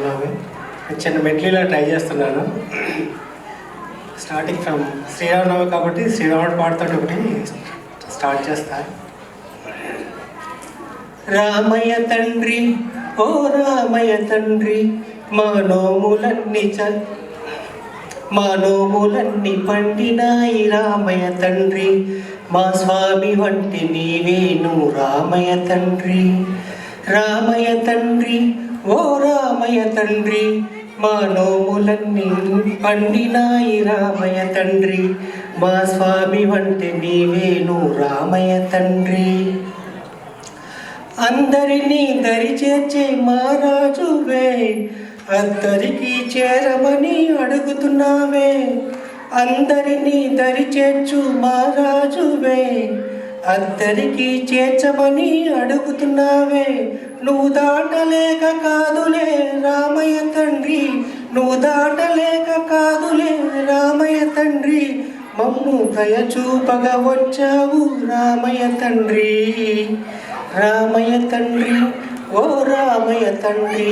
శ్రీరామనవమి చిన్న మెడ్లీలా ట్రై చేస్తున్నాను. Starting from Sri Rama Navami కాబట్టి శ్రీరాముడు పాడుతూ ఒకటి స్టార్ట్ చేస్తా. రామయ్య తండ్రి ఓ రామయ్య తండ్రి మా నోములన్నీ పండినాయి రామయ్య తండ్రి, మా స్వామి వంటి నీవేను రామయ్య తండ్రి. రామయ్య తండ్రి ఓ రామయ్య తండ్రి మా నోములన్నీ పండినాయి రామయ్య తండ్రి, మా స్వామి వంటి నీవేను రామయ్య తండ్రి. అందరినీ దరి చేర్చే మహారాజువే, అందరికీ చేరమని అడుగుతున్నావే. అందరినీ దరి చేర్చు మహారాజువే, అందరికీ చేర్చమని అడుగుతున్నావే. నువ్వు దాటలేక కాదులే రామయ్య తండ్రి, నువ్వు దాటలేక కాదులే రామయ్య తండ్రి, మమ్ము దయచూపగా వచ్చావు రామయ్య తండ్రి. రామయ్య తండ్రి ఓ రామయ్య తండ్రి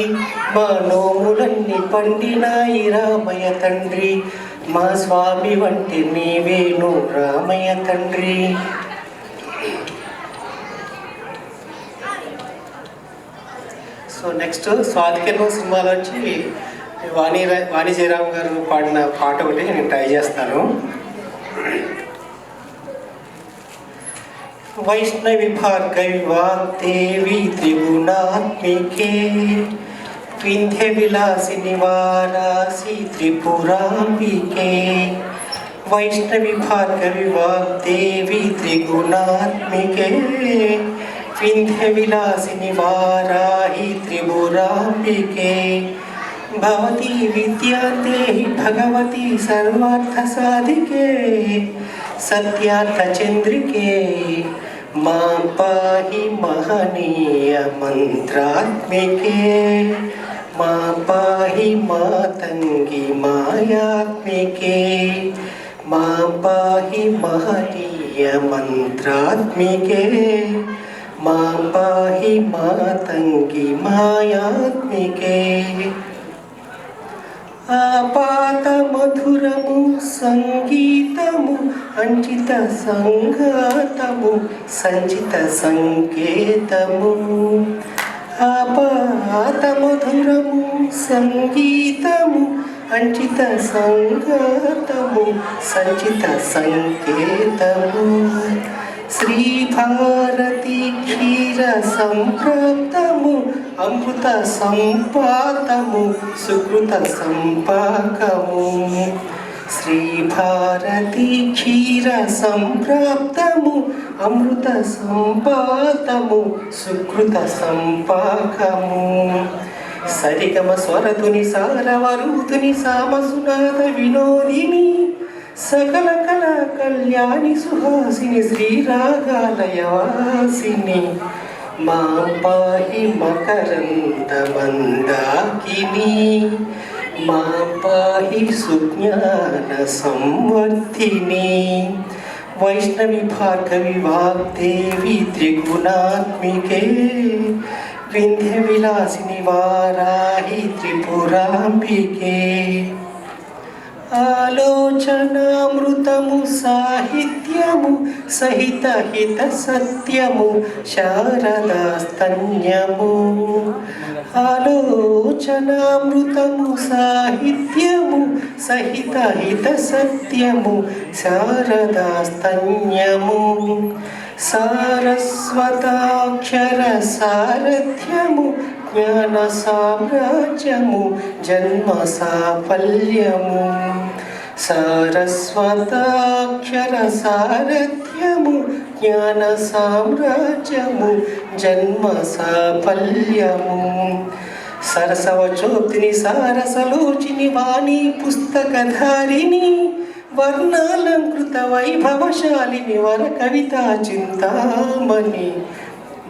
మా నోములన్నీ పండినాయి రామయ్య తండ్రి, మా స్వామి వంటి నీవేను రామయ్య తండ్రి. సో నెక్స్ట్ స్వాతికిరణం సినిమాలో వచ్చి వాణి జయరాం గారు పాడిన పాట ఒకటి నేను ట్రై చేస్తాను. వైష్ణవి భార్గవి వాగ్దేవి త్రిగుణాత్మికే, వింధ్య విలాసిని వారాసి త్రిపురాంబికే. వైష్ణవి భార్గవి వాగ్దేవి త్రిగుణాత్మికే, వింధ్య విలాసిని వారాహి త్రిపురాంబికే. భవతి విద్యాంతే భగవతి సర్వార్థ సాధికే, సత్యార్థ చంద్రికే. మాం పాహి మహనీయ మంత్రాత్మికే, మా పాహి మాతంగి మాయాత్మికే. మాం పాహి మహనీయ మంత్రాత్మికే, మాం పాహి మాతంగి మాయాత్మికే. ఆపాత మధురము సంగీతము అంచిత సంఘాతము సంచిత సంకేతము. ఆపాత మధురము సంగీతము అంచిత సంఘాతము సంచిత సంకేతము. శ్రీ భారతి క్షీర సంప్రాప్తము అమృత సంపాతము సుకృత సంపాకము. శ్రీ భారతి క్షీర సంప్రాప్తము అమృత సంపాతము సుకృత సంపాకము. సరిగమ స్వరతుని సారవరుతుని సామసునాథ వినోదిని, సకల కళా కళ్యాణి సుహాసిని శ్రీరాగాలయవాసిని. మాం పాహి మకరంద మందాకిని, మాం పాహి సుజ్ఞాన సంవర్ధిని. వైష్ణవి భార్గవి వాగ్దేవి త్రిగుణాత్మికే, వింధ్య విలాసిని వారాహి త్రిపురాంబికే. ఆలోచనామృతము సాహిత్యము సహిత హిత సత్యము శారదాస్తన్యము. ఆలోచనామృతము సాహిత్యము సహిత హిత సత్యము శారదాస్తన్యము. సారస్వతాక్షర సారథ్యము జ్ఞాన సామ్రాజ్యము జన్మ సాఫల్యము. సారస్వతాక్షర సారథ్యము జ్ఞాన సామ్రాజ్యము జన్మ సాఫల్యము. సరసవచోక్తిని సారసలోచిని వాణి పుస్తకధారిణి, వర్ణాలంకృత వైభవశాలిని వర కవితా చింతామణి.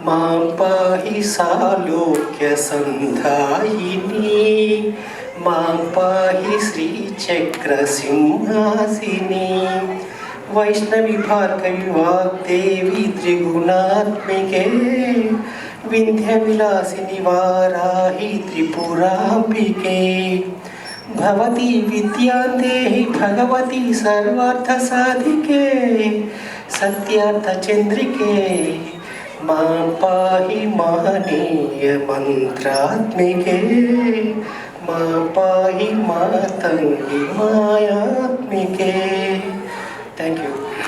మాం పాహి సాలోక్య సంధాయిని, మాం పాహి శ్రీచక్ర సింహాసిని. వైష్ణవి భార్గవి వాగ్దేవి త్రిగుణాత్మికే, विंध्य विलासिनी वाराहि त्रिपुरांबिके भवती विद्यान्तेहि भगवती सर्वार्थ साधिके सत्यार्थ चंद्रिके मां पाहि महनीय मंत्रात्मिके मां पाहि मातंगी मायात्मिके. Thank you.